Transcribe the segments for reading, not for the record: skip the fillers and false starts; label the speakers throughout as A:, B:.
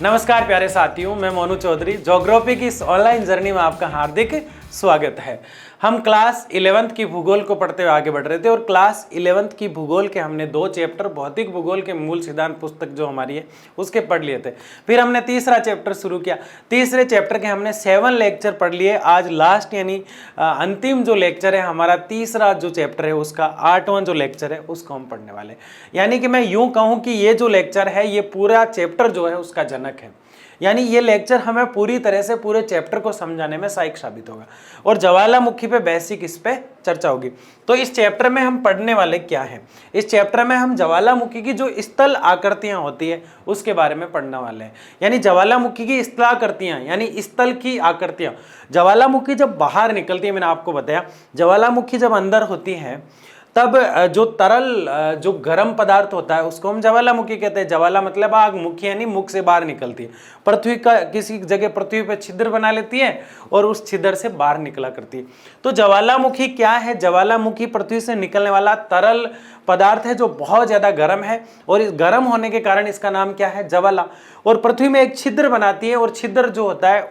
A: नमस्कार प्यारे साथियों, मैं मोनू चौधरी। ज्योग्राफी की इस ऑनलाइन जर्नी में आपका हार्दिक स्वागत है। हम क्लास 11th की भूगोल को पढ़ते हुए आगे बढ़ रहे थे और क्लास 11th की भूगोल के हमने 2 चैप्टर भौतिक भूगोल के मूल सिद्धांत पुस्तक जो हमारी है उसके पढ़ लिए थे। फिर हमने तीसरा चैप्टर शुरू किया। तीसरे चैप्टर के हमने 7 लेक्चर पढ़ लिए। आज लास्ट यानी अंतिम जो लेक्चर है हमारा, तीसरा जो चैप्टर है उसका 8वां जो लेक्चर है उसको हम पढ़ने वाले। यानी कि मैं यूं कहूं कि ये जो लेक्चर है ये पूरा चैप्टर जो है उसका जनक है। यानी ये लेक्चर हमें पूरी तरह से पूरे चैप्टर को समझाने में सहायक साबित होगा और ज्वालामुखी पे बेसिक इस पे चर्चा होगी। तो इस चैप्टर में हम पढ़ने वाले क्या हैं? इस चैप्टर में हम ज्वालामुखी की जो स्थल आकृतियां होती है उसके बारे में पढ़ने वाले हैं। यानी ज्वालामुखी की स्थलाकृतियां यानी स्थल की आकृतियां। ज्वालामुखी जब बाहर निकलती है, मैंने आपको बताया ज्वालामुखी जब अंदर होती है तब जो तरल जो गर्म पदार्थ होता है उसको हम ज्वालामुखी कहते हैं। ज्वाला मतलब आग, मुखी यानी मुख से बाहर निकलती है। पृथ्वी का किसी जगह पृथ्वी पर छिद्र बना लेती है और उस छिद्र से बाहर निकला करती है। तो ज्वालामुखी क्या है? ज्वालामुखी पृथ्वी से निकलने वाला तरल पदार्थ है जो बहुत ज्यादा गर्म है और इस गर्म होने के कारण इसका नाम क्या है? ज्वाला। और पृथ्वी में एक छिद्र बनाती है और छिद्र जो होता है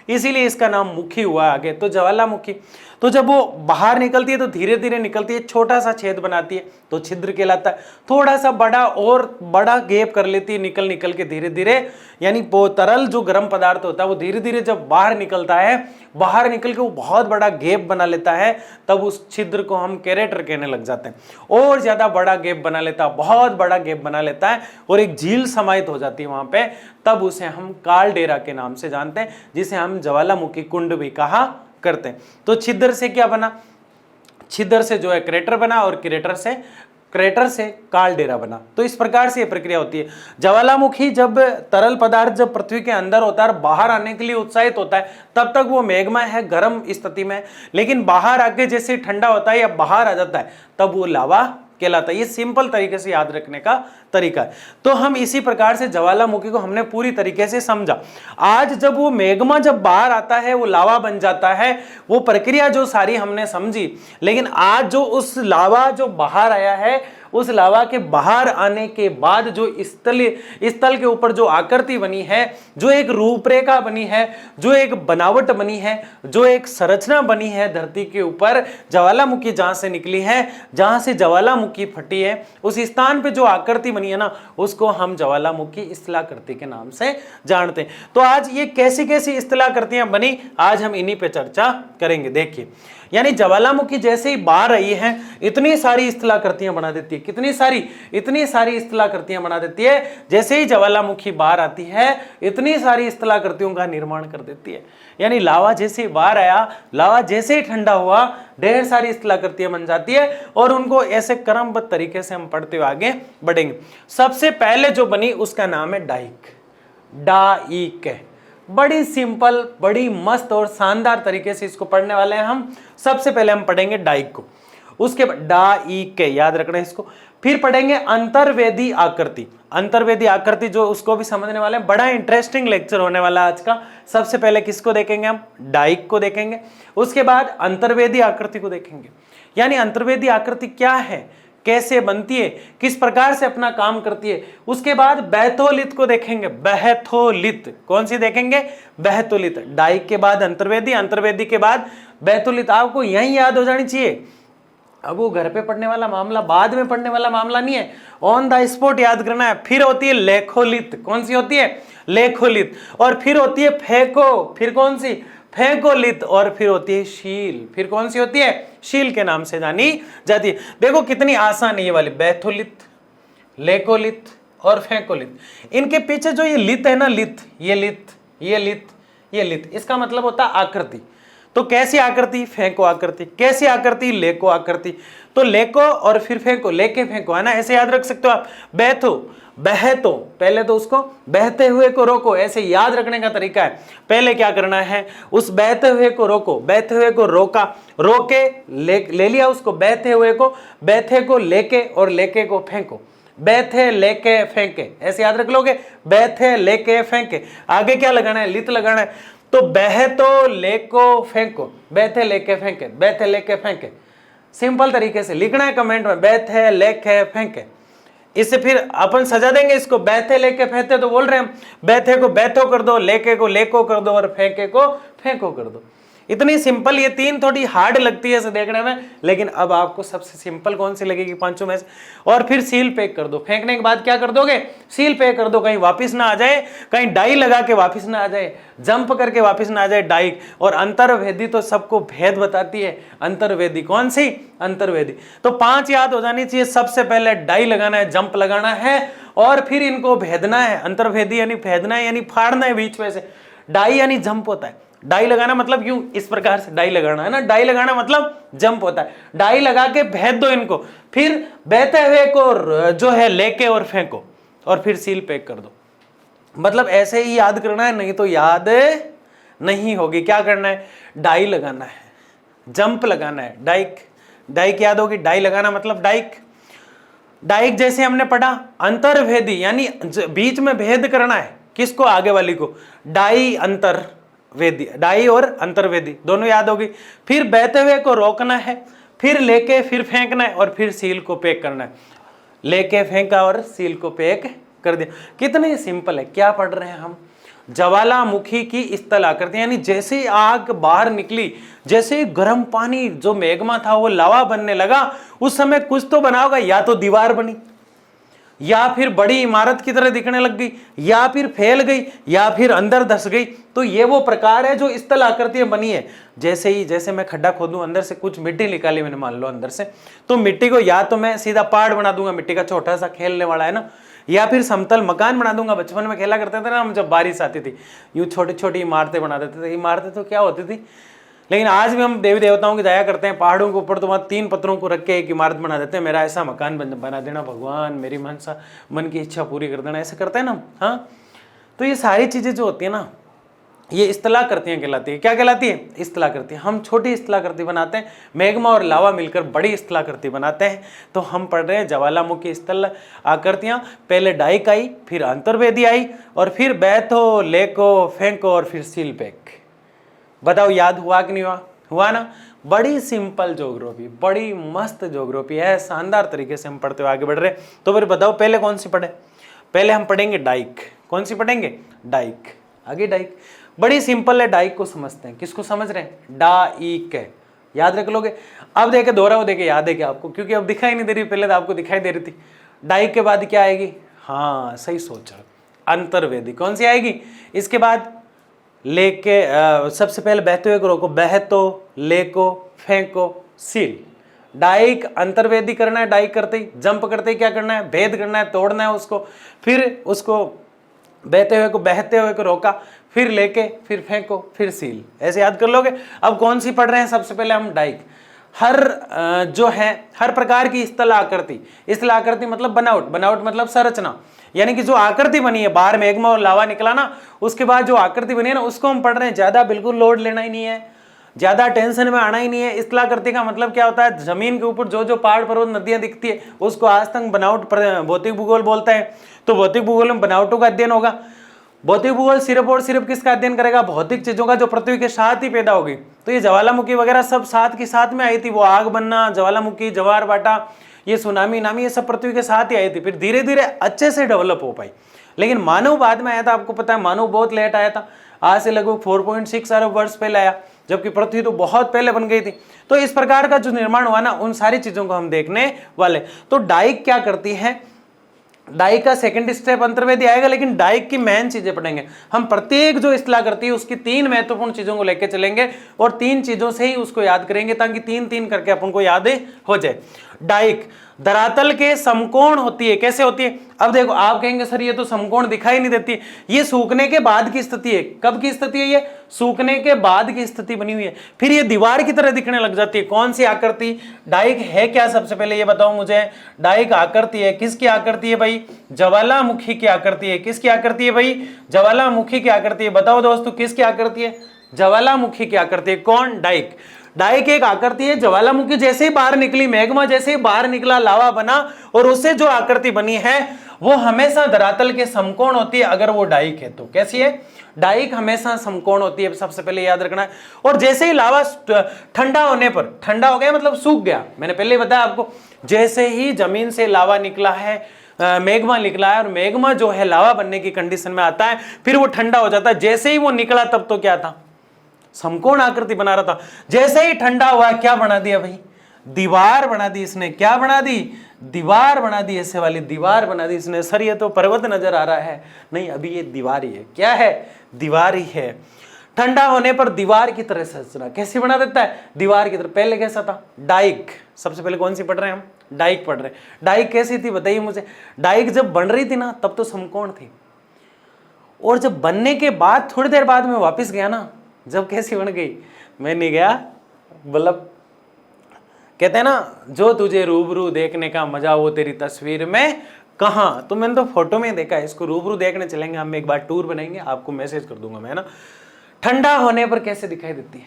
A: इसीलिए इसका नाम मुखी हुआ आगे, तो ज्वालामुखी। तो जब वो बाहर निकलती है तो धीरे धीरे निकलती है, छोटा सा छेद बनाती है तो छिद्र कहलाता है। थोड़ा सा बड़ा गैप कर लेती है निकल के धीरे धीरे, यानी वो तरल जो गर्म पदार्थ होता है वो धीरे धीरे जब बाहर निकलता है, बाहर निकल के वो बहुत बड़ा गैप बना लेता है, तब उस छिद्र को हम क्रेटर कहने लग जाते हैं। और ज्यादा बड़ा गैप बना लेता है, बहुत बड़ा गैप बना लेता है और एक झील समाहित हो जाती है वहां पे, तब उसे हम कालडेरा के नाम से जानते हैं, जिसे हम ज्वालामुखी कुंड भी कहा करते हैं। तो छिद्र से क्या बना? छिद्र से जो है क्रेटर बना और क्रेटर से कालडेरा बना। तो इस प्रकार से यह प्रक्रिया होती है। ज्वालामुखी जब तरल पदार्थ जब पृथ्वी के अंदर होता है और बाहर आने के लिए उत्साहित होता है तब तक वो मैग्मा है, गर्म स्थिति में, लेकिन बाहर आके जैसे ठंडा होता है या बाहर आ जाता है तब वो लावा कहलाता है। ये सिंपल तरीके से याद रखने का तरीका है। तो हम इसी प्रकार से ज्वालामुखी को हमने पूरी तरीके से समझा। आज जब वो मैग्मा जब बाहर आता है, वो लावा बन जाता है, वो प्रक्रिया जो सारी हमने समझी, लेकिन आज जो उस लावा जो बाहर आया है, उस लावा के बाहर आने के बाद जो स्थल के ऊपर जो आकृति बनी है, जो एक रूपरेखा बनी है, जो एक बनावट बनी है, जो एक संरचना बनी है धरती के ऊपर, ज्वालामुखी जहां से निकली है, जहां से ज्वालामुखी फटी है, उस स्थान पे जो आकृति बनी है ना, उसको हम ज्वालामुखी स्थलाकृति के नाम से जानते हैं। तो आज ये कैसी कैसी स्थलाकृतियां बनी, आज हम इन्हीं पे चर्चा करेंगे। देखिए, यानी ज्वालामुखी जैसे ही बाहर आई है इतनी सारी स्थलाकृतियां बना देती है। कितनी सारी? इतनी सारी स्थलाकृतियां बना देती है। जैसे ही ज्वालामुखी बाहर आती है इतनी सारी स्थलाकृतियों का निर्माण कर देती है। यानी लावा जैसे ही बाहर आया, लावा जैसे ही ठंडा हुआ, ढेर सारी स्थलाकृतियां बन जाती है और उनको ऐसे क्रमबद्ध तरीके से हम पढ़ते हुए आगे बढ़ेंगे। सबसे पहले जो बनी उसका नाम है डाइक। बड़ी सिंपल, बड़ी मस्त और शानदार तरीके से इसको पढ़ने वाले हैं हम। सबसे पहले हम पढ़ेंगे डाइक को, उसके बाद डाइक याद रखना है इसको। फिर पढ़ेंगे अंतर्वेदी आकृति। अंतर्वेदी आकृति जो उसको भी समझने वाले हैं। बड़ा इंटरेस्टिंग लेक्चर होने वाला है आज का। सबसे पहले किसको देखेंगे? हम डाइक को देखेंगे। उसके बाद अंतर्वेदी आकृति को देखेंगे। यानी अंतर्वेदी आकृति क्या है, कैसे बनती है, किस प्रकार से अपना काम करती है। उसके बाद बैथोलित को देखेंगे। बैथोलित कौन सी देखेंगे? बैथोलित। डाइक के बाद अंतर्वेदी, अंतर्वेदी के बाद बैथोलित। आपको यही याद हो जानी चाहिए। अब वो घर पे पढ़ने वाला मामला, बाद में पढ़ने वाला मामला नहीं है, ऑन द स्पॉट याद करना है। फिर होती है लेखोलित। कौन सी होती है? लेखोलित। और फिर होती है फेको। फिर कौन सी? फेकोलित। और फिर होती है शील। फिर कौन सी होती है? शील के नाम से जानी जाती है। देखो कितनी आसान है ये वाली, बैथोलित, लेकोलित और फेकोलित। इनके पीछे जो ये लित है ना, लित, ये लित, ये लित, ये लित, इसका मतलब होता है आकृति। तो कैसी आकृति? फेंको आकृति। कैसी आकृति? लेको आकृति। तो लेको और फिर फेंको, लेके फेंको, है ना, ऐसे याद रख सकते हो आप। बैथो, बहतो, पहले तो उसको बहते हुए को रोको, ऐसे याद रखने का तरीका है। पहले क्या करना है? उस बहते हुए को रोको, बहते हुए को रोका, रोके ले लिया उसको, बहते हुए को, बहते को लेके और लेके को फेंको। बैथे लेके फेंके, ऐसे याद रख लोगे। बैथे लेके फेंके। आगे क्या लगाना है? लित लगाना है। तो बहतो लेको फेंको, बैठे लेके फेंके, बैठे लेके फेंके। सिंपल तरीके से लिखना है कमेंट में, बैठे लेके फेंके। इसे फिर अपन सजा देंगे इसको, बैथे लेके फेंथे तो बोल रहे हैं हम, बैथे को बैथो कर दो, लेके को लेको कर दो और फेंके को फेंको कर दो। इतनी सिंपल, ये तीन थोड़ी हार्ड लगती है इसे देखने में, लेकिन अब आपको सबसे सिंपल कौन सी लगेगी पांचों में से। और फिर सील पैक कर दो, फेंकने के बाद क्या कर दोगे, सील पैक कर दो, कहीं वापस ना आ जाए, कहीं डाई लगा के वापस ना आ जाए, जंप करके वापस ना आ जाए डाई। और अंतर्वेदी तो सबको भेद बताती है, अंतर्वेदी कौन सी, अंतर्वेदी। तो 5 याद हो जानी चाहिए, सबसे पहले डाई लगाना है, जंप लगाना है, और फिर इनको भेदना है। अंतर्वेदी यानी भेदना है, यानी फाड़ना है बीच में से। डाई यानी जंप होता है, डाई लगाना मतलब यूं इस प्रकार से डाई लगाना है ना, डाई लगाना मतलब जंप होता है। डाई लगा के भेद दो इनको, फिर बहते हुए को जो है लेके और फेंको, और फिर सील पैक कर दो। मतलब ऐसे ही याद करना है, नहीं तो याद नहीं होगी। क्या करना है, डाई लगाना है, जंप लगाना है, डाइक, डाइक याद होगी, डाई लगाना मतलब डाइक। डाइक जैसे हमने पढ़ा, अंतर्भेदी यानी बीच में भेद करना है, किसको, आगे वाली को। डाई अंतर्वेदी, डाई और अंतर्वेदी दोनों याद होगी। फिर बहते हुए को रोकना है, फिर लेके फिर फेंकना है, और फिर सील को पैक करना है। लेके फेंका और सील को पैक कर दिया। कितनी सिंपल है। क्या पढ़ रहे हैं हम, ज्वालामुखी की स्थल आकृति, यानी जैसे ही आग बाहर निकली, जैसे ही गर्म पानी जो मैग्मा था वो लावा बनने लगा, उस समय कुछ तो बना होगा, या तो दीवार बनी, या फिर बड़ी इमारत की तरह दिखने लग गई, या फिर फैल गई, या फिर अंदर धस गई। तो ये वो प्रकार है जो स्थल आकृतियां बनी है। जैसे ही, जैसे मैं खड्डा खोदूं, अंदर से कुछ मिट्टी निकाली मैंने, मान लो अंदर से, तो मिट्टी को या तो मैं सीधा पहाड़ बना दूंगा, मिट्टी का छोटा सा खेलने वाला है ना, या फिर समतल मकान बना दूंगा। बचपन में खेला करते थे ना हम, जब बारिश आती थी यूं छोटी छोटी इमारतें बना देते थे। इमारतें तो क्या होती थी, लेकिन आज भी हम देवी देवताओं की दया करते हैं, पहाड़ों के ऊपर तो वहाँ 3 पत्थरों को रख के एक इमारत बना देते हैं। मेरा ऐसा मकान बना देना भगवान, मेरी मन की इच्छा पूरी कर देना, ऐसे करते हैं ना। हाँ, तो ये सारी चीजें जो होती है ना, ये स्थलाकृतियां कहलाती है। क्या कहलाती है, स्थलाकृति। हम छोटी स्थलाकृति बनाते हैं, मैग्मा और लावा मिलकर बड़ी स्थलाकृति बनाते हैं। तो हम पढ़ रहे हैं ज्वालामुखी स्थल आकृतियां। पहले डाइक आई, फिर अंतर्वेदी आई, और फिर बैथो, लेको, फेंको, और फिर सील पैक। बताओ याद हुआ कि नहीं हुआ, हुआ ना। बड़ी सिंपल ज्योग्राफी, बड़ी मस्त ज्योग्राफी है, शानदार तरीके से हम पढ़ते हुए आगे बढ़ रहे। तो फिर बताओ पहले कौन सी पढ़े, पहले हम पढ़ेंगे डाइक। कौन सी पढ़ेंगे, डाइक। आगे डाइक बड़ी सिंपल है, डाइक को समझते हैं। किसको समझ रहे हैं, डाइक है, याद रख लोगे। अब देखे दोहराओ, देखे याद है क्या आपको, क्योंकि अब दिखाई नहीं दे रही, पहले तो आपको दिखाई दे रही थी। डाइक के बाद क्या आएगी, हाँ सही सोचा, अंतर्वेदी। कौन सी आएगी इसके बाद, लेके सबसे पहले बहते हुए को रोको, बहतो, लेको, फेंको, सील। डाइक अंतर्वेदी करना है, डाइक करते ही, जंप करते ही क्या करना है, भेद करना है, तोड़ना है उसको। फिर उसको बहते हुए को रोका, फिर लेके, फिर फेंको, फिर सील। ऐसे याद कर लोगे। अब कौन सी पढ़ रहे हैं, सबसे पहले हम डाइक। हर जो है, हर प्रकार की स्थल आकृति, स्थल आकृति मतलब बनावट, बनावट मतलब संरचना, यानी कि जो आकृति बनी है, बाहर मैग्मा और लावा निकला ना, उसके बाद जो आकृति बनी है ना, उसको हम पढ़ रहे हैं। ज्यादा बिल्कुल लोड लेना ही नहीं है, ज्यादा टेंशन में आना ही नहीं है। स्थलाकृति का मतलब क्या होता है, जमीन के ऊपर जो जो पहाड़ पर्वत नदियां दिखती है, उसको आज तक बनावट भौतिक भूगोल बोलता है। तो भौतिक भूगोल में बनावटों का अध्ययन होगा। भौतिक भूगोल सिर्फ और सिर्फ किसका अध्ययन करेगा, भौतिक चीजों का, जो पृथ्वी के साथ ही पैदा होगी। तो ये ज्वालामुखी वगैरह सब साथ की साथ में आई थी, वो आग बनना, ज्वालामुखी, ज्वार भाटा, ये सुनामी नामी, ये सब पृथ्वी के साथ ही आई थी। फिर धीरे धीरे अच्छे से डेवलप हो पाई। लेकिन मानव बाद में आया था, आपको पता है मानव बहुत लेट आया था, आज से लगभग 4.6 अरब वर्ष पहले आया, जबकि पृथ्वी तो बहुत पहले बन गई थी। तो इस प्रकार का जो निर्माण हुआ ना, उन सारी चीजों को हम देखने वाले। तो डाइक क्या करती है, डाइक का सेकंड स्टेप अंतर्वेदी आएगा, लेकिन डाइक की मेन चीजें पढ़ेंगे हम। प्रत्येक जो स्थला करती है उसकी 3 महत्वपूर्ण चीजों को लेकर चलेंगे, और 3 चीजों से ही उसको याद करेंगे, ताकि 3-3 करके अपन को याद हो जाए। डाइक धरातल के समकोण होती है। कैसे होती है, अब देखो आप कहेंगे सर ये तो समकोण दिखाई नहीं देती, ये सूखने के बाद की स्थिति है। कब की स्थिति है, ये सूखने के बाद की स्थिति बनी हुई है। फिर ये दीवार की तरह दिखने लग जाती है। कौन सी आकृति, डाइक है क्या, सबसे पहले ये बताओ मुझे। डाइक आकृति है, किसकी आकृति है भाई, ज्वालामुखी की आकृति है। किसकी आकृति है भाई, ज्वालामुखी की आकृति है। बताओ दोस्तों किसकी आकृति है, ज्वालामुखी की आकृति है। कौन, डाइक। डाइक एक आकृति है, ज्वालामुखी जैसे ही बाहर निकली, मैग्मा जैसे ही बाहर निकला, लावा बना, और उससे जो आकृति बनी है वो हमेशा धरातल के समकोण होती है। अगर वो डाइक है तो कैसी है, डाइक हमेशा समकोण होती है, सबसे पहले याद रखना है। और जैसे ही लावा ठंडा होने पर, ठंडा हो गया मतलब सूख गया, मैंने पहले बताया आपको, जैसे ही जमीन से लावा निकला है, मैग्मा निकला है और मैग्मा जो है लावा बनने की कंडीशन में आता है, फिर वो ठंडा हो जाता है। जैसे ही वो निकला तब तो क्या था, समकोण आकृति बना रहा था। जैसे ही ठंडा हुआ क्या बना दिया भाई, दीवार बना दी इसने। क्या बना दी, दीवार बना दी, ऐसे वाली दीवार बना दी इसने। सर ये तो पर्वत नजर आ रहा है, नहीं अभी ये दीवार ही है। क्या है, दीवार ही है। ठंडा होने पर दीवार की तरह संरचना कैसी बना देता है, दीवार की तरह। पहले कैसा था, डाइक। सबसे पहले कौन सी पढ़ रहे हैं हम, डाइक पढ़ रहे हैं। डाइक कैसी थी बताइए मुझे। डाइक जब बन रही थी ना तब तो समकोण थी, और जब बनने के बाद थोड़ी देर बाद में वापस गया ना, जब कैसी बन गई, मैं नहीं गया, मतलब कहते हैं ना जो तुझे रूबरू देखने का मजा वो तेरी तस्वीर में कहाँ। तो मैंने तो फोटो में देखा है, इसको रूबरू देखने चलेंगे हम, एक बार टूर बनाएंगे, आपको मैसेज कर दूंगा मैं, है ना। ठंडा होने पर कैसे दिखाई देती है,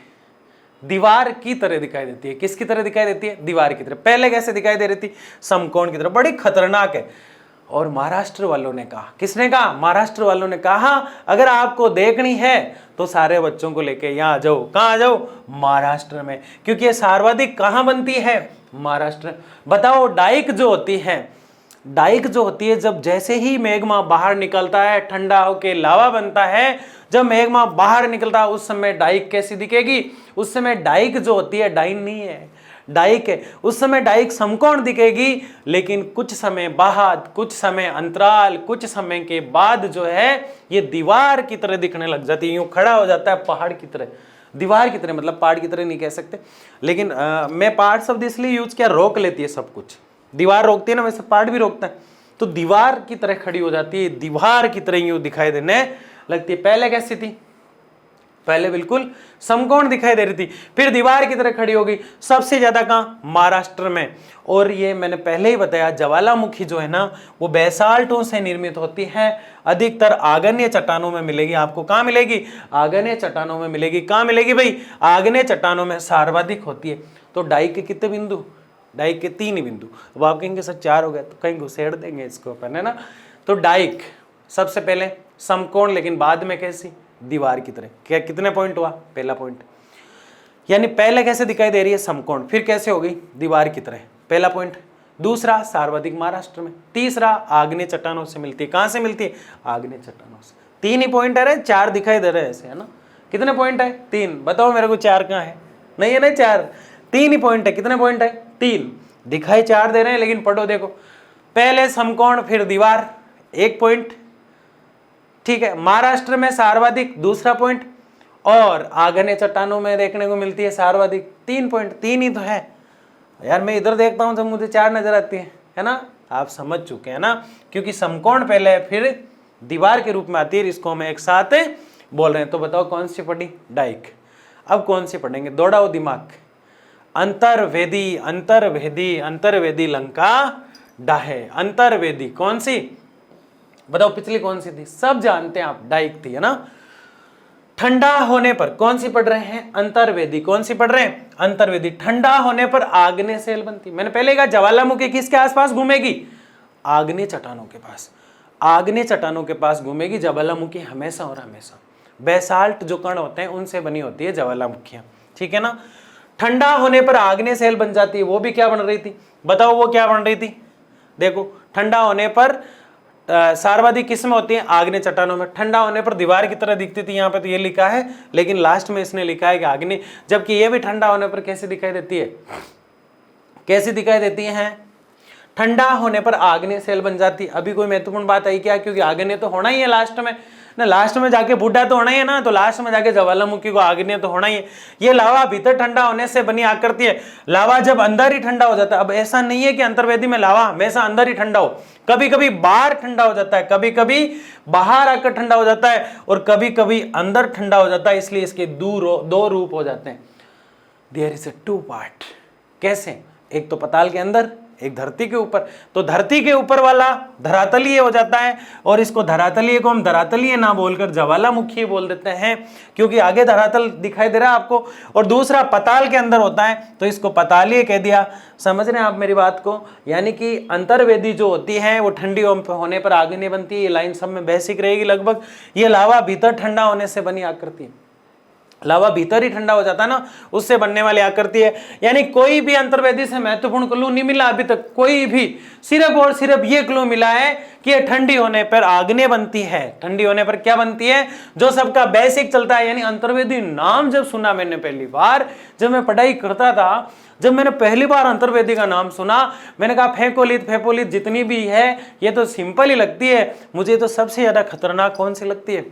A: दीवार की तरह दिखाई देती है। किसकी तरह दिखाई देती है, दीवार की तरह। पहले कैसे दिखाई दे रही थी, समकोण की तरह। बड़ी खतरनाक है। और महाराष्ट्र वालों ने कहा, किसने कहा, महाराष्ट्र वालों ने कहा अगर आपको देखनी है तो सारे बच्चों को लेके यहाँ आ जाओ। कहाँ आ जाओ, महाराष्ट्र में, क्योंकि ये सर्वाधिक कहाँ बनती है, महाराष्ट्र। बताओ डाइक जो होती है, डाइक जो होती है, जब जैसे ही मैग्मा बाहर निकलता है ठंडा होके लावा बनता है, जब मैग्मा बाहर निकलता है उस समय डाइक कैसी दिखेगी, उस समय डाइक जो होती है, डाइन नहीं है, डाइक है, उस समय डाइक समकोण दिखेगी। लेकिन कुछ समय बाद, कुछ समय अंतराल, कुछ समय के बाद जो है ये दीवार की तरह दिखने लग जाती है। यूं खड़ा हो जाता है पहाड़ की तरह, दीवार की तरह, मतलब पहाड़ की तरह नहीं कह सकते, लेकिन मैं पहाड़ शब्द इसलिए यूज किया, रोक लेती है सब कुछ। दीवार रोकती है ना, वैसे पहाड़ भी रोकता है। तो दीवार की तरह खड़ी हो जाती है, दीवार की तरह यूं दिखाई देने लगती है। पहले कैसी थी, पहले बिल्कुल समकोण दिखाई दे रही थी, फिर दीवार की तरह खड़ी हो गई। सबसे ज्यादा कहां, महाराष्ट्र में। और ये मैंने पहले ही बताया, ज्वालामुखी जो है ना वो बेसाल्टों से निर्मित होती है। अधिकतर आग्नेय चट्टानों में मिलेगी आपको। कहां मिलेगी, आग्नेय चट्टानों में मिलेगी। कहां मिलेगी भाई, आग्नेय चट्टानों में सर्वाधिक होती है। तो डाइक के कितने बिंदु, डाइक के 3 ही बिंदु। अब आप कहेंगे सर 4 हो गया, तो कहीं घुसेड़ देंगे इसको अपन, है ना। तो डाइक सबसे पहले समकोण, लेकिन बाद में कैसी, दीवार की तरह। क्या कितने पॉइंट हुआ, पहला पॉइंट, यानी पहले कैसे दिखाई दे रही है, समकोण, फिर कैसे हो गई, दीवार की तरह, पहला पॉइंट। दूसरा सर्वाधिक महाराष्ट्र में। तीसरा आग्नेय चट्टानों से मिलती है। कहां से मिलती है, आग्नेय चट्टानों से। 3 ही पॉइंट है, 4 दिखाई दे रहे हैं ऐसे, है ना। कितने पॉइंट है, 3। बताओ मेरे को 4 कहां है, नहीं है ना 4, 3 ही पॉइंट है। कितने पॉइंट है, 3। दिखाई 4 दे रहे हैं, लेकिन पढ़ो देखो, पहले समकोण फिर दीवार, 1 पॉइंट, ठीक है। महाराष्ट्र में सर्वाधिक, दूसरा पॉइंट, और आग्नेय चट्टानों में देखने को मिलती है सर्वाधिक, 3 पॉइंट। 3 ही तो है यार, मैं इधर देखता हूं तो मुझे 4 नजर आती है ना। आप समझ चुके हैं ना, क्योंकि समकोण पहले फिर दीवार के रूप में आती है, इसको हम एक साथ बोल रहे हैं। तो बताओ कौन सी पढ़ी, डाइक। अब कौन सी पढ़ेंगे, दौड़ाओ दिमाग। अंतर्वेदी, अंतर्वेदी, अंतर्वेदी लंका डाहे। अंतर्वेदी कौन सी, बताओ पिछली कौन सी थी, सब जानते हैं आप, डाइक थी, है ना। ठंडा होने पर कौन सी पढ़ रहे हैं, अंतर्वेदी। कौन सी पढ़ रहे हैं, अंतर्वेदी। ठंडा होने पर आग्नेय सेल बनती। मैंने पहले कहा ज्वालामुखी किसके आसपास घूमेगी, आग्नेय चट्टानों के पास। आग्नेय चट्टानों के पास घूमेगी ज्वालामुखी हमेशा और हमेशा। बेसाल्ट जो कण होते हैं उनसे बनी होती है ज्वालामुखियां, ठीक है ना। ठंडा होने पर आग्नेय सेल बन जाती है। वो भी क्या बन रही थी, बताओ वो क्या बन रही थी। देखो ठंडा होने पर सर्वाधिक किस्में होती हैं, आग्नेय चट्टानों में। ठंडा होने पर दीवार की तरह दिखती थी, यहाँ पे तो ये लिखा है, लेकिन लास्ट में इसने लिखा है कि आग्नेय, जबकि ये भी ठंडा होने पर कैसे दिखाई देती है, कैसी दिखाई देती है, ठंडा होने पर आग्नेय सेल बन जाती। अभी कोई महत्वपूर्ण बात आई क्या, क्योंकि आग्नेय तो होना ही है लास्ट में ना, लास्ट में जाके बूढ़ा तो होना ही है ना, तो लास्ट में जाके ज्वालामुखी को आग्नेय तो होना ही है। ये लावा भीतर ठंडा होने से बनी आकृति है। लावा जब अंदर ही ठंडा हो जाता है, अब ऐसा नहीं है कि अंतर्वेदी में लावा हमेशा अंदर ही ठंडा हो, कभी कभी बाहर ठंडा हो जाता है, कभी कभी बाहर आकर ठंडा हो जाता है, और कभी कभी अंदर ठंडा हो जाता है। इसलिए इसके दो रूप हो जाते हैं। There is a 2 part. कैसे, एक तो पताल के अंदर, एक धरती के ऊपर। तो धरती के ऊपर वाला धरातलीय हो जाता है, और इसको धरातलीय को हम धरातलीय ना बोलकर ज्वालामुखी बोल देते हैं, क्योंकि आगे धरातल दिखाई दे रहा है आपको, और दूसरा पताल के अंदर होता है, तो इसको पतालीय कह दिया। समझ रहे हैं आप मेरी बात को। यानी कि अंतर्वेदी जो होती है वो ठंडी होने पर आग्नेय बनती है। ये लाइन सब में बेसिक रहेगी लगभग। ये लावा भीतर ठंडा होने से बनी आकृति, लावा भीतर ही ठंडा हो जाता है ना, उससे बनने वाली आकृति है। यानी कोई भी अंतर्वेदी से महत्वपूर्ण क्लू नहीं मिला अभी तक, कोई भी, सिर्फ और सिर्फ ये क्लू मिला है कि ये ठंडी होने पर आग्नेय बनती है। ठंडी होने पर क्या बनती है, जो सबका बेसिक चलता है। यानी अंतर्वेदी नाम जब सुना मैंने पहली बार, जब मैं पढ़ाई करता था, जब मैंने पहली बार अंतर्वेदी का नाम सुना, मैंने कहा फेकोलिथ जितनी भी है ये तो सिंपल ही लगती है, मुझे तो सबसे ज्यादा खतरनाक कौन सी लगती है,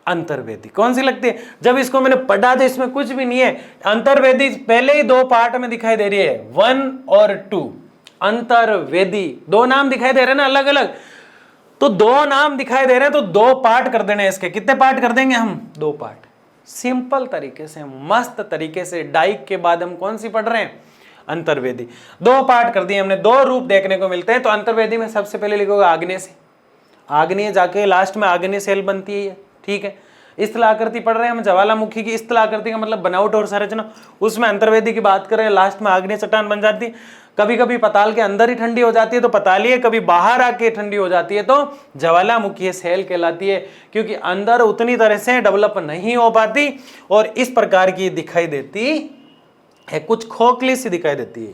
A: अंतर्वेदी। कौन सी लगती है? जब इसको मैंने पढ़ा तो इसमें कुछ भी नहीं है। अंतर्वेदी पहले ही 2 पार्ट में दिखाई दे रही है, 1 और 2। अंतर्वेदी 2 नाम दिखाई दे रहे हैं ना अलग अलग, तो 2 नाम दिखाई दे रहे हैं तो 2 पार्ट कर देने इसके। कितने पार्ट कर देंगे हम? 2 पार्ट। सिंपल तरीके से, मस्त तरीके से। डाइक के बाद हम कौन सी पढ़ रहे हैं? अंतर्वेदी। 2 पार्ट कर दिए हमने, 2 रूप देखने को मिलते हैं। तो अंतर्वेदी में सबसे पहले लिखोगे आग्नेय से, आग्नेय जाके लास्ट में आग्नेय सेल बनती है, ठीक है। स्थल आकृति पढ़ रहे हैं हम, ज्वालामुखी की स्थल आकृति का मतलब बनावट और संरचना, उसमें अंतर्वेदी की बात करें, लास्ट में आग्नेय चट्टान बन जाती है। कभी कभी पताल के अंदर ही ठंडी हो जाती है तो पताली है, कभी बाहर आके ठंडी हो जाती है तो ज्वालामुखी सेल कहलाती है, क्योंकि अंदर उतनी तरह से डेवलप नहीं हो पाती और इस प्रकार की दिखाई देती है, कुछ खोखली सी दिखाई देती है,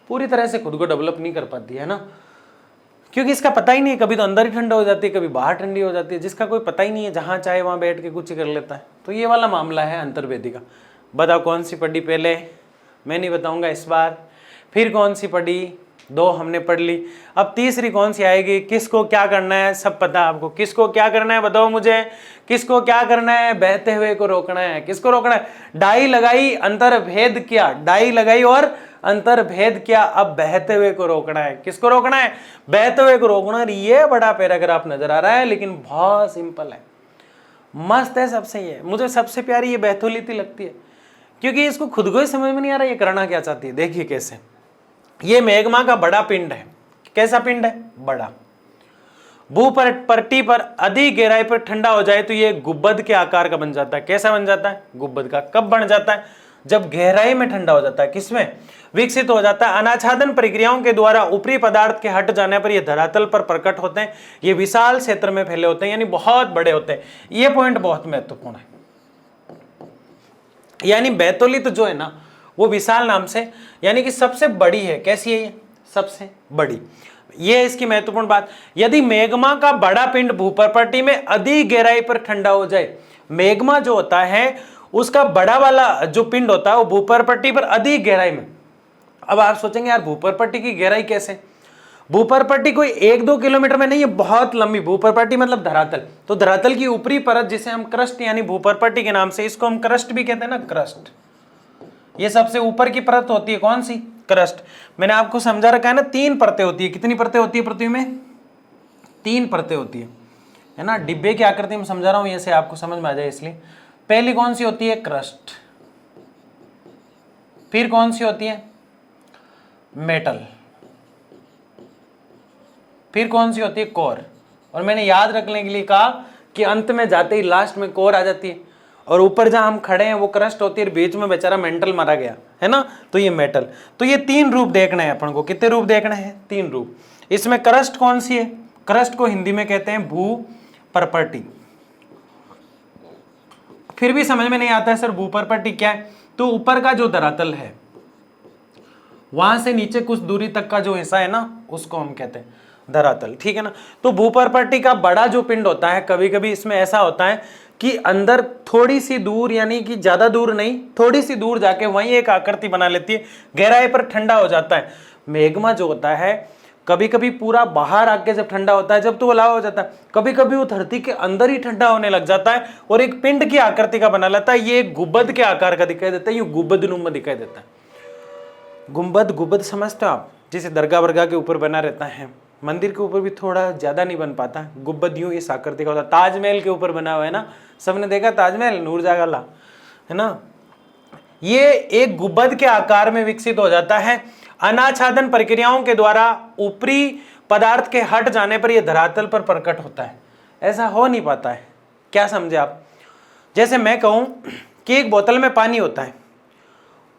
A: पूरी तरह से खुद को डेवलप नहीं कर पाती है ना, क्योंकि इसका पता ही नहीं है, कभी तो अंदर ही ठंडा हो जाती है, कभी बाहर ठंडी हो जाती है, जिसका कोई पता ही नहीं है, जहां चाहे वहां बैठ के कुछ कर लेता है। तो ये वाला मामला है अंतर्वेदी का। बताओ कौन सी पढ़ी पहले? मैं नहीं बताऊंगा इस बार। फिर कौन सी पढ़ी? 2 हमने पढ़ ली। अब तीसरी कौन सी आएगी? किसको क्या करना है? सब पता है आपको। किसको क्या करना है बताओ मुझे, किसको क्या करना है? बहते हुए को रोकना है। किसको रोकना है? डाई लगाई, अंतर्भेद किया, डाई लगाई और अंतर्भेद किया, अब बहते हुए को रोकना है। किसको रोकना है? बहते हुए को रोकना। ये बड़ा पैराग्राफ नजर आ रहा है लेकिन बहुत सिंपल है, मस्त है, सबसे ये मुझे सबसे प्यारी ये बैथोलिथी लगती है, क्योंकि इसको खुद को ही समझ में नहीं आ रहा ये करना क्या चाहती है। देखिए कैसे, ये मैग्मा का बड़ा पिंड है। कैसा पिंड है? बड़ा। भूपट्टी पर अधिक गहराई पर ठंडा हो जाए तो ये गुब्बद के आकार का बन जाता है। कैसा बन जाता है? गुब्बद का। कब बन जाता है? जब गहराई में ठंडा हो जाता है। किसमें? विकसित हो जाता है। अनाच्छादन प्रक्रियाओं के द्वारा ऊपरी पदार्थ के हट जाने पर ये धरातल पर प्रकट होते हैं। ये विशाल क्षेत्र में फैले होते हैं, यानी बहुत बड़े होते हैं। ये पॉइंट बहुत महत्वपूर्ण है। यानी बैथोलिथ जो है ना वो विशाल नाम से, यानी कि सबसे बड़ी है। कैसी है ये? सबसे बड़ी। ये इसकी महत्वपूर्ण बात। यदि मैग्मा का बड़ा पिंड भूपट्टी में अधिक गहराई पर ठंडा हो जाए, मैग्मा जो होता है उसका बड़ा वाला जो पिंड होता है वो भूपट्टी पर अधिक गहराई में। अब आप सोचेंगे यार भूपट्टी की गहराई कैसे? भूपट्टी कोई 1-2 किलोमीटर में नहीं है, बहुत लंबी। भूपट्टी मतलब धरातल, तो धरातल की ऊपरी परत जिसे हम क्रस्ट यानी भूपट्टी के नाम से, इसको हम क्रस्ट भी कहते हैं ना, क्रस्ट। ये सबसे ऊपर की परत होती है, कौन सी? क्रस्ट। मैंने आपको समझा रखा है ना, 3 परतें होती है। कितनी परतें होती है पृथ्वी में? 3 परतें होती है ना। डिब्बे की आकृति में समझा रहा हूं, ऐसे आपको समझ में आ जाए इसलिए। पहली कौन सी होती है? क्रस्ट। फिर कौन सी होती है? मेटल। फिर कौन सी होती है? कोर। और मैंने याद रखने के लिए कहा कि अंत में जाते ही लास्ट में कोर आ जाती है, और ऊपर जहां हम खड़े हैं वो क्रस्ट होती है, बीच में बेचारा मेंटल मारा गया है ना, तो ये मेटल। तो ये 3 रूप देखने हैं अपन को। कितने रूप देखने हैं? 3 रूप। इसमें क्रस्ट कौन सी है? क्रस्ट को हिंदी में कहते हैं भूपट्टी। फिर भी समझ में नहीं आता है सर भूपट्टी क्या है, तो ऊपर का जो धरातल है वहां से नीचे कुछ दूरी तक का जो हिस्सा है ना उसको हम कहते हैं धरातल, ठीक है ना। तो भूपट्टी का बड़ा जो पिंड होता है, कभी कभी इसमें ऐसा होता है कि अंदर थोड़ी सी दूर, यानी कि ज्यादा दूर नहीं, थोड़ी सी दूर जाके वहीं एक आकृति बना लेती है, गहराई पर ठंडा हो जाता है। मैग्मा जो होता है कभी कभी पूरा बाहर आके जब ठंडा होता है, जब तो वो लावा हो जाता है, कभी कभी वो धरती के अंदर ही ठंडा होने लग जाता है और एक पिंड की आकृति का बना लेता है। ये एक गुंबद के आकार का दिखाई देता है, ये गुंबद नुमा दिखाई देता है। गुंबद समझते हो आप? जिसे दरगाह वर्गा के ऊपर बना रहता है, मंदिर के ऊपर भी थोड़ा ज्यादा नहीं बन पाता। गुंबद यूं इस आकृति का होता है। ताजमहल के ऊपर बना हुआ है ना, सबने देखा ताजमहल, नूरजहां है ना। ये एक गुंबद के आकार में विकसित हो जाता है। अनाच्छादन प्रक्रियाओं के द्वारा ऊपरी पदार्थ के हट जाने पर यह धरातल पर प्रकट होता है। ऐसा हो नहीं पाता है। क्या समझे आप? जैसे मैं कहूं कि एक बोतल में पानी होता है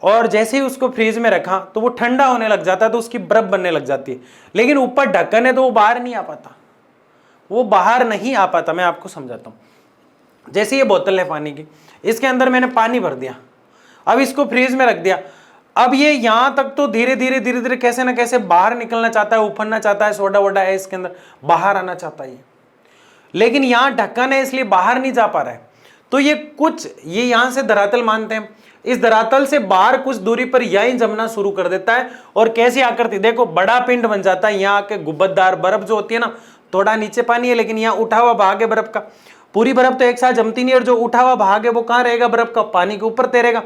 A: और जैसे ही उसको फ्रीज में रखा तो वो ठंडा होने लग जाता है, तो उसकी बर्फ बनने लग जाती है, लेकिन ऊपर ढक्कन है तो वो बाहर नहीं आ पाता, वो बाहर नहीं आ पाता। मैं आपको समझाता हूं। जैसे ये बोतल है पानी की, इसके अंदर मैंने पानी भर दिया, अब इसको फ्रीज में रख दिया। अब ये यहां तक तो धीरे धीरे कैसे ना कैसे बाहर निकलना चाहता है, उफरना चाहता है, सोडा वोडा है इसके अंदर, बाहर आना चाहता है, लेकिन यहां ढक्कन है इसलिए बाहर नहीं जा पा रहा है। तो ये यहां से धरातल मानते हैं, इस धरातल से बाहर कुछ दूरी पर यहीं जमना शुरू कर देता है। और कैसी आकृति देखो, बड़ा पिंड बन जाता है। यहाँ के गुब्बतदार बर्फ जो होती है ना, थोड़ा नीचे पानी है लेकिन यहाँ उठा हुआ भाग है बर्फ का, पूरी बर्फ तो एक साथ जमती नहीं, और जो उठा हुआ भाग है वो कहाँ रहेगा, बर्फ का, पानी के ऊपर तैरेगा।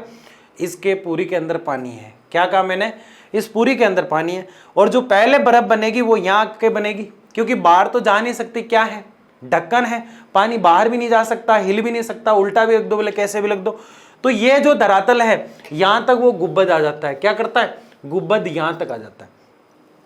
A: इसके पूरी के अंदर पानी है। क्या कहा मैंने, इस पूरी के अंदर पानी है। और जो पहले बर्फ बनेगी वो यहाँ के बनेगी, क्योंकि बाहर तो जा नहीं सकती, क्या है, ढक्कन है, पानी बाहर भी नहीं जा सकता, हिल भी नहीं सकता, उल्टा भी रख दो बोले कैसे भी रख दो। तो ये जो धरातल है यहां तक वो गुब्बद आ जाता है। क्या करता है, गुब्बद यहां तक आ जाता है।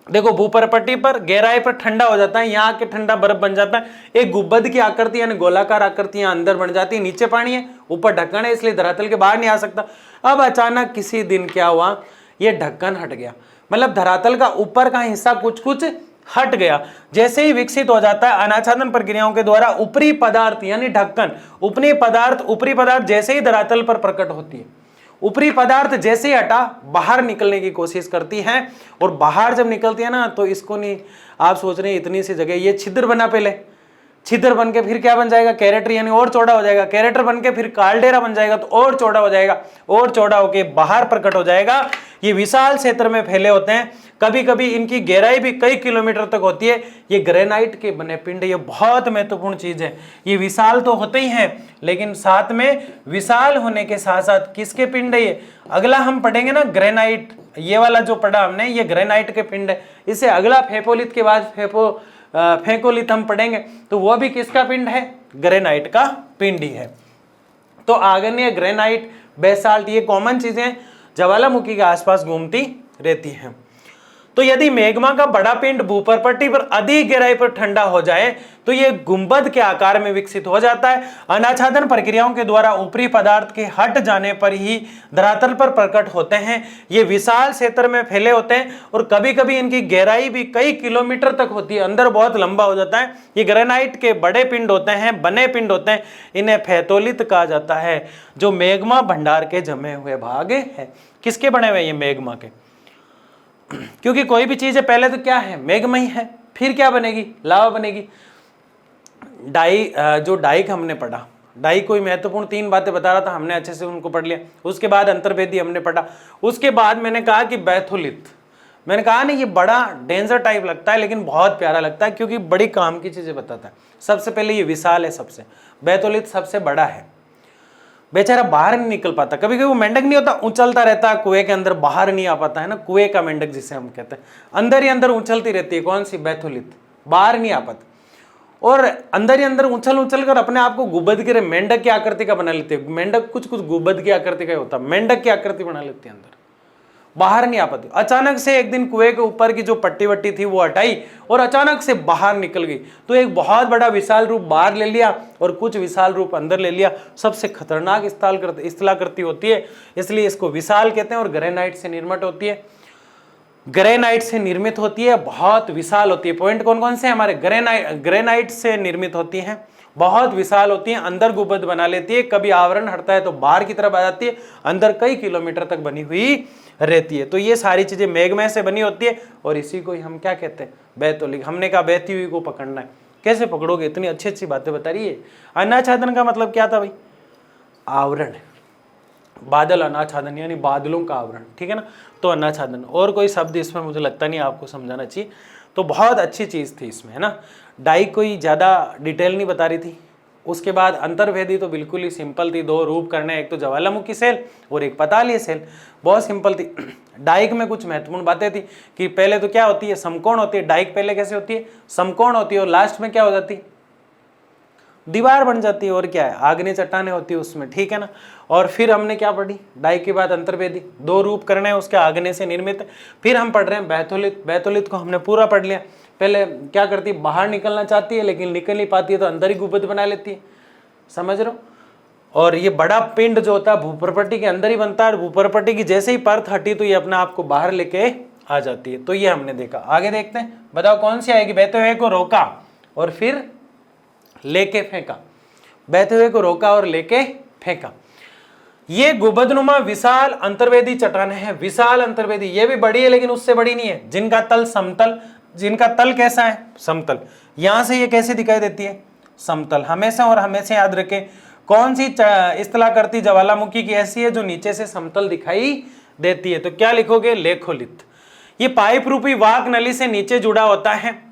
A: देखो भूपरपट्टी पर गहराई पर ठंडा हो जाता है, यहाँ के ठंडा बर्फ बन जाता है। एक गुब्बद की आकृति यानी गोलाकार आकृति यहाँ अंदर बन जाती है, नीचे पानी है, ऊपर ढक्कन है, इसलिए धरातल के बाहर नहीं आ सकता। अब अचानक किसी दिन क्या हुआ, ये ढक्कन हट गया, मतलब धरातल का ऊपर का हिस्सा कुछ कुछ हट गया। जैसे ही विकसित हो जाता है अनाच्छादन प्रक्रियाओं के द्वारा ऊपरी पदार्थ यानी ढक्कन, ऊपरी पदार्थ जैसे ही धरातल पर प्रकट होती है, ऊपरी पदार्थ जैसे ही हटा बाहर निकलने की कोशिश करती है। और बाहर जब निकलती है ना, तो इसको नहीं, आप सोच रहे हैं इतनी सी जगह, ये छिद्र बना, पहले छिद्र बन के फिर क्या बन जाएगा, कैरेटर, यानी और चौड़ा हो जाएगा, कैरेटर बन के फिर कालडेरा बन जाएगा, तो और चौड़ा हो जाएगा, और चौड़ा होके बाहर प्रकट हो जाएगा। ये विशाल क्षेत्र में फैले होते हैं, कभी कभी इनकी गहराई भी कई किलोमीटर तक होती है। ये ग्रेनाइट के बने पिंड, ये बहुत महत्वपूर्ण चीज है। ये विशाल तो होते ही हैं, लेकिन साथ में विशाल होने के साथ साथ किसके पिंड है ये, अगला हम पढ़ेंगे ना, ग्रेनाइट, ये वाला जो पढ़ा हमने ये ग्रेनाइट के पिंड है। इससे अगला फेपोलिथ के बाद फेकोलिथ हम पढ़ेंगे, तो वो भी किसका पिंड है, ग्रेनाइट का पिंड ही है। तो आग्नेय, ग्रेनाइट, बेसाल्ट, ये कॉमन चीजें ज्वालामुखी के आसपास घूमती रहती हैं। तो यदि मैग्मा का बड़ा पिंड भूपरपट्टी पर अधिक गहराई पर ठंडा हो जाए तो ये गुंबद के आकार में विकसित हो जाता है। अनाच्छादन प्रक्रियाओं के द्वारा ऊपरी पदार्थ के हट जाने पर ही धरातल पर प्रकट होते हैं। ये विशाल क्षेत्र में फैले होते हैं और कभी कभी इनकी गहराई भी कई किलोमीटर तक होती है, अंदर बहुत लंबा हो जाता है। ये ग्रेनाइट के बड़े पिंड होते हैं, बने पिंड होते हैं, इन्हें फेतोलिथ कहा जाता है, जो मैग्मा भंडार के जमे हुए भाग है। किसके बने हुए, ये मैग्मा के, क्योंकि कोई भी चीज है पहले तो क्या है, मैग्मा ही है, फिर क्या बनेगी, लावा बनेगी। जो डाइक हमने पढ़ा, डाइक कोई महत्वपूर्ण 3 बातें बता रहा था, हमने अच्छे से उनको पढ़ लिया। उसके बाद अंतर्वेदी हमने पढ़ा, उसके बाद मैंने कहा कि बैथोलिथ, मैंने कहा नहीं ये बड़ा डेंजर टाइप लगता है लेकिन बहुत प्यारा लगता है क्योंकि बड़ी काम की चीजें बताता है। सबसे पहले ये विशाल है, सबसे बैथोलिथ सबसे बड़ा है, बेचारा बाहर नहीं निकल पाता, कभी कभी वो मेंढक नहीं होता, उछलता रहता है कुएं के अंदर, बाहर नहीं आ पाता है ना, कुएं का मेंढक जिसे हम कहते हैं, अंदर ही अंदर उछलती रहती है, कौन सी, बैथोलिथ, बाहर नहीं आ पाता, और अंदर ही अंदर उछल उछल कर अपने आप को गुब्बद की मेंढक की आकृति का बना लेते हैं। मेंढक कुछ कुछ गुब्बद की आकृति का होता है, मेंढक की आकृति बना लेती है, अंदर बाहर नहीं आ पाती। अचानक से एक दिन कुएं के ऊपर की जो पट्टी वट्टी थी वो हटाई और अचानक से बाहर निकल गई, तो एक बहुत बड़ा विशाल रूप बाहर ले लिया और कुछ विशाल रूप अंदर ले लिया। सबसे खतरनाक स्थलाकृति होती है, इसलिए इसको विशाल कहते हैं, और ग्रेनाइट से निर्मित होती है, ग्रेनाइट से निर्मित होती है, बहुत विशाल होती है। पॉइंट कौन कौन से हमारे, ग्रेनाइट से निर्मित होती हैं, बहुत विशाल होती है, अंदर गुंबद बना लेती है, कभी आवरण हटता है तो बाहर की तरफ आ जाती है, अंदर कई किलोमीटर तक बनी हुई रहती है। तो ये सारी चीजें मैग्मा से बनी होती है और इसी को ही हम क्या कहते हैं, बैथोलिथ। हमने कहा बहती हुई को पकड़ना है, कैसे पकड़ोगे, इतनी अच्छी अच्छी बातें बता रही है। अनाच्छादन का मतलब क्या था भाई, आवरण, बादल अनाच्छादन यानी बादलों का आवरण, ठीक है ना। तो अनाच्छादन, और कोई शब्द इसमें मुझे लगता नहीं आपको समझाना चाहिए, तो बहुत अच्छी चीज थी इसमें, है ना। डाइक कोई ज्यादा डिटेल नहीं बता रही थी। उसके बाद अंतर्वेदी तो बिल्कुल ही सिंपल थी, 2 रूप करने, एक तो ज्वालामुखी सेल और एक पतालीय सेल, बहुत सिंपल थी। डाइक में कुछ महत्वपूर्ण बातें थी कि पहले तो क्या होती है, समकोण होती है, डाइक पहले कैसे होती है, समकोण होती है, और लास्ट में क्या हो जाती है, दीवार बन जाती है, और क्या है, आग्नेय चट्टानें होती है उसमें, ठीक है ना। और फिर हमने क्या पढ़ी, डाइक के बाद अंतर्वेदी, 2 रूप करने हैं उसके, आग्नेय से निर्मित। फिर हम पढ़ रहे हैं बैथोलिथ, बैथोलिथ को हमने पूरा पढ़ लिया। पहले क्या करती है, बाहर निकलना चाहती है लेकिन निकल नहीं पाती है तो अंदर ही गुंबद बना लेती है, समझ रहे हो। और ये बड़ा पिंड जो होता है भूपरपट्टी के अंदर ही बनता है, और भूपरपट्टी की जैसे ही परत हटी तो ये अपने आप को बाहर लेके आ जाती है। तो ये हमने देखा, आगे देखते हैं, बताओ कौन सी आएगी, बहते हुए को रोका और फिर लेके फेंका, बहते हुए को रोका और लेके फेंका। ये गुंबदनुमा विशाल अंतर्वेदी चट्टान है, विशाल अंतर्वेदी, ये भी बड़ी है लेकिन उससे बड़ी नहीं है, जिनका तल समतल, जिनका तल कैसा है, समतल। यहां से ये कैसे दिखाई देती है, समतल। हमेशा और हमेशा याद रखें, कौन सी स्थलाकृति ज्वालामुखी की ऐसी है जो नीचे से समतल दिखाई देती है, तो क्या लिखोगे, लेखोलित। ये पाइप रूपी वाक नली से नीचे जुड़ा होता है।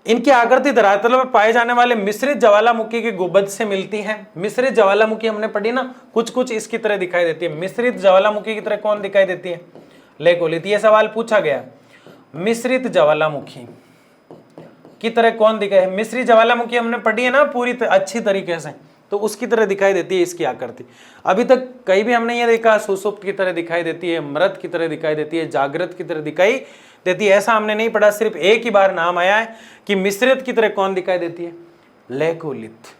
A: इनकी आकृति धरातल पर पाए जाने वाले मिश्रित ज्वालामुखी के गुंबद से मिलती है। मिश्रित ज्वालामुखी हमने पढ़ी ना, कुछ कुछ इसकी तरह दिखाई देती है। मिश्रित ज्वालामुखी की तरह कौन दिखाई देती है, लेखोलित। ये सवाल पूछा गया, मिश्रित ज्वालामुखी की तरह कौन दिखाई है। मिश्रित ज्वालामुखी हमने पढ़ी है ना पूरी अच्छी तरीके से, तो उसकी तरह दिखाई देती है इसकी आकृति। अभी तक कहीं भी हमने ये देखा सुषुप्त की तरह दिखाई देती है, मृत की तरह दिखाई देती है, जागृत की तरह दिखाई देती है, ऐसा हमने नहीं पढ़ा। सिर्फ एक ही बार नाम आया है कि मिश्रित की तरह कौन दिखाई देती है, लेखोलित।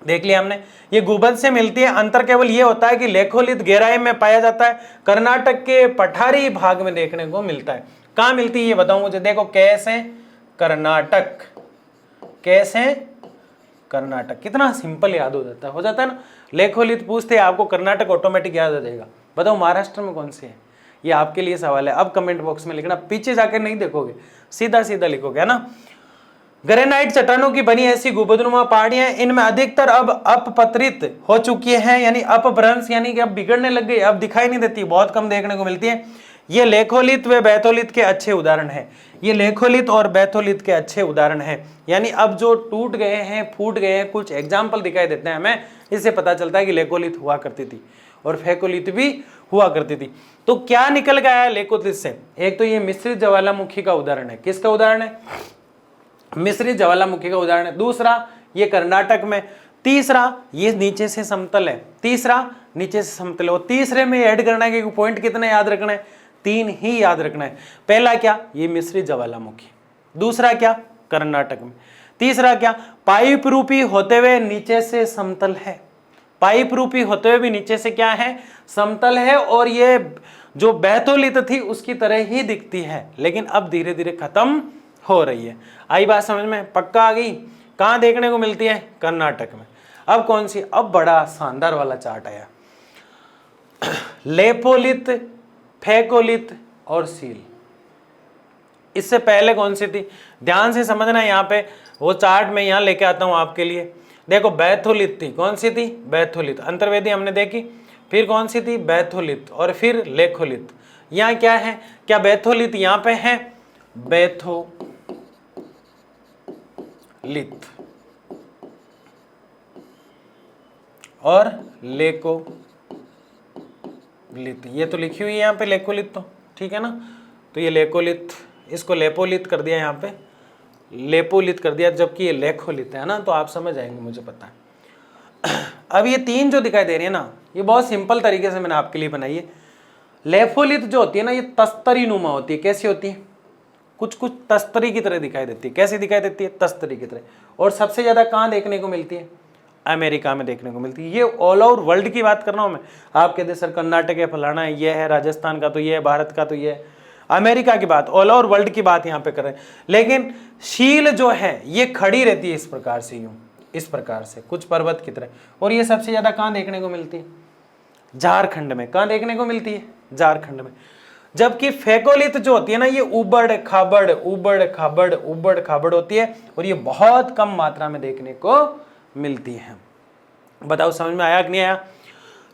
A: देख लिया हमने, ये गुंबद से मिलती है। अंतर केवल ये होता है कि लेखोलित गहराई में पाया जाता है, कर्नाटक के पठारी भाग में देखने को मिलता है। कहां मिलती है ये बताओ मुझे, देखो कैसे, कर्नाटक, कैसे, कर्नाटक। कितना सिंपल याद हो जाता है ना। लेखोलित पूछते हैं आपको, कर्नाटक ऑटोमेटिक याद आ जाएगा। बताओ महाराष्ट्र में कौन सी है, ये आपके लिए सवाल है। अब कमेंट बॉक्स में लिखना, पीछे जाकर नहीं देखोगे, सीधा सीधा लिखोगे, है ना। ग्रेनाइट चट्टानों की बनी ऐसी गुंबदनुमा पहाड़ियां, इनमें अधिकतर अब अपपत्रित हो चुकी हैं, यानी अपभ्रंश, यानी कि अब बिगड़ने लग गई, अब दिखाई नहीं देती, बहुत कम देखने को मिलती है। ये लेखोलित व बैथोलित के अच्छे उदाहरण है। ये लेखोलित और बैथोलित के अच्छे उदाहरण है, यानी अब जो टूट गए हैं, फूट गए हैं, कुछ एग्जाम्पल दिखाई देते हैं हमें, इससे पता चलता है कि लेखोलित हुआ करती थी और फेकोलित भी हुआ करती थी। तो क्या निकल गया है लेखोलित से, एक तो ये मिश्रित ज्वालामुखी का उदाहरण है। किसका उदाहरण है, मिश्रित ज्वालामुखी का उदाहरण है। दूसरा ये कर्नाटक में। तीसरा ये नीचे से समतल है, तीसरा नीचे से समतल है। और तीसरे में ऐड करना है कि पॉइंट कितने याद रखना है, 3 ही याद रखना है। पहला क्या, ये मिश्रित ज्वालामुखी। दूसरा क्या, कर्नाटक में। तीसरा क्या, पाइप रूपी होते हुए नीचे से समतल है। पाइप रूपी होते हुए भी नीचे से क्या है, समतल है। और ये जो बैथोलित थी उसकी तरह ही दिखती है, लेकिन अब धीरे धीरे खत्म हो रही है। आई बात समझ में, पक्का आ गई। कहां देखने को मिलती है, कर्नाटक में। अब कौन सी, अब बड़ा शानदार वाला चार्ट आया, लेपोलित, फेकोलित और सील। इससे पहले कौन सी थी, ध्यान से समझना। यहाँ पे वो चार्ट में यहाँ लेके आता हूं आपके लिए। देखो बैथोलित थी, कौन सी थी, बैथोलित। अंतर्वेदी हमने देखी, फिर कौन सी थी, बैथोलित, और फिर लेखोलित। यहाँ क्या है, क्या बैथोलित यहाँ पे है, बैथोलित और लेकोलित, ये तो लिखी हुई है यहाँ पे लेकोलित, तो ठीक है ना। तो ये लेकोलित, इसको लेपोलित कर दिया, यहाँ पे लेपोलित कर दिया, जबकि ये लेखोलित है ना। तो आप समझ आएंगे, मुझे पता है। अब ये 3 जो दिखाई दे रही है ना, ये बहुत सिंपल तरीके से मैंने आपके लिए बनाई है। लेफोलित जो होती है ना, ये तस्तरी नुमा होती है। कैसी होती है, कुछ कुछ तस्तरी की तरह दिखाई देती है। कैसी दिखाई देती है, तस्तरी की तरह। और सबसे ज्यादा कहाँ देखने को मिलती है, अमेरिका में देखने को मिलती है। ये ऑल ओवर वर्ल्ड की बात कर रहा हूं मैं। आप कहते सर कर्नाटक है, फलाना है, ये है, राजस्थान का तो ये है, भारत का तो ये है। अमेरिका की बात, ऑल ओवर वर्ल्ड की बात यहाँ पे कर रहे हैं। लेकिन शील जो है ये खड़ी रहती है इस प्रकार से, यूं इस प्रकार से, कुछ पर्वत की तरह। और ये सबसे ज्यादा कहाँ देखने को मिलती है, झारखंड में। कहाँ देखने को मिलती है, झारखंड में। जबकि फेकोलित जो होती है ना, ये उबड़ खाबड़ उबड़ खाबड़ उबड़ खाबड़ होती है, और ये बहुत कम मात्रा में देखने को मिलती है। बताओ समझ में आया कि नहीं आया।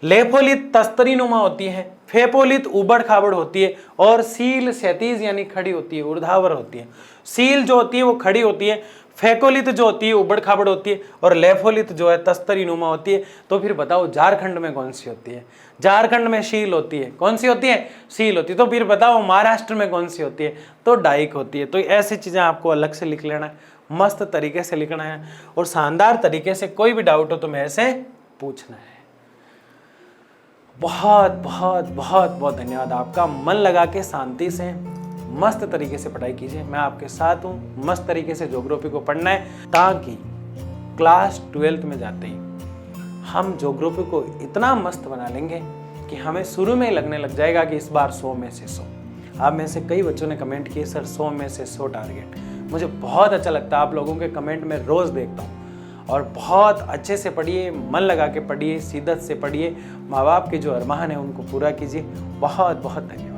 A: लेफोलित तस्तरी नुमा होती है, फेपोलित उबड़ खाबड़ होती है, और सील क्षैतिज यानी खड़ी होती है, ऊर्ध्वाधर होती है। सील जो होती है वो खड़ी होती है, फेकोलित जो होती है उबड़ खाबड़ होती है, और लेफोलित जो है तस्तरी नुमा होती है। तो फिर बताओ झारखंड में कौन सी होती है, झारखंड में शील होती है। कौन सी होती है, सील होती है। तो फिर बताओ महाराष्ट्र में कौन सी होती है, तो डाइक होती है। तो ऐसी चीजें आपको अलग से लिख लेना है, मस्त तरीके से लिखना है, और शानदार तरीके से कोई भी डाउट हो तो मेरे से पूछना है। बहुत बहुत बहुत बहुत धन्यवाद आपका। मन लगा के शांति से मस्त तरीके से पढ़ाई कीजिए, मैं आपके साथ हूँ। मस्त तरीके से ज्योग्राफी को पढ़ना है, ताकि क्लास 12th में जाते ही हम ज्योग्राफी को इतना मस्त बना लेंगे कि हमें शुरू में ही लगने लग जाएगा कि इस बार 100 में से 100। आप में से कई बच्चों ने कमेंट किए सर 100 में से 100 टारगेट। मुझे बहुत अच्छा लगता है, आप लोगों के कमेंट में रोज़ देखता हूँ। और बहुत अच्छे से पढ़िए, मन लगा के पढ़िए, शिद्दत से पढ़िए, माँ बाप के जो अरमान है उनको पूरा कीजिए। बहुत बहुत धन्यवाद।